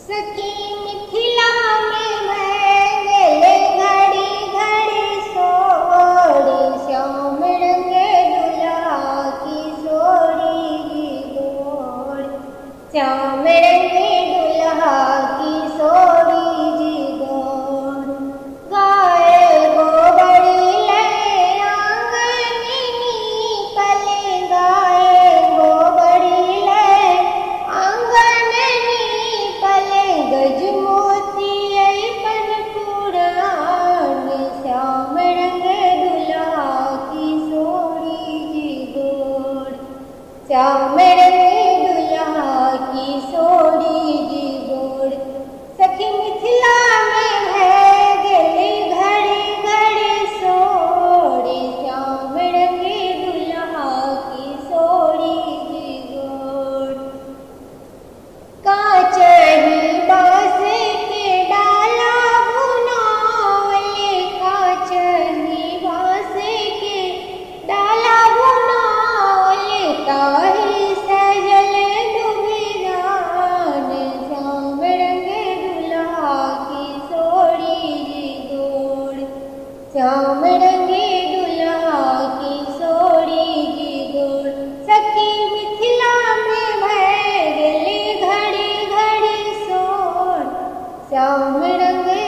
सखी मिथिला में भैले घड़ी घड़ी सोड़ी, श्याम रंगे दुल्हा की सोड़ी की गोड़। श्याम रंगे दुल्हा की सोड़ी जी गोड़। गाय गोबड़ी ले आंगनी पले, गाय गोबड़ी ले आंगनी पले, गज मोती पन पुराण। श्याम रंगे दुल्हा की सोड़ी जी गोड़। श्याम रंगे दुल्हा की सोड़ी जी गोड़। सखी मिथिला में है गेली घड़ी घड़ी सोड़ी, श्याम रंगे दुल्हा की सोड़ी जी गोड़। काचही बाँस के डाला बुनावले, काचही बाँस के डाला बुनावले, ताही सजल दुबिरान। श्याम रंगे दुल्हा की सोड़ी जी गोड़। श्याम रंगे दुल्हा की सोड़ी जी गोड़। सखी मिथिला में भैले घड़ी घड़ी सोड़, श्याम रंगे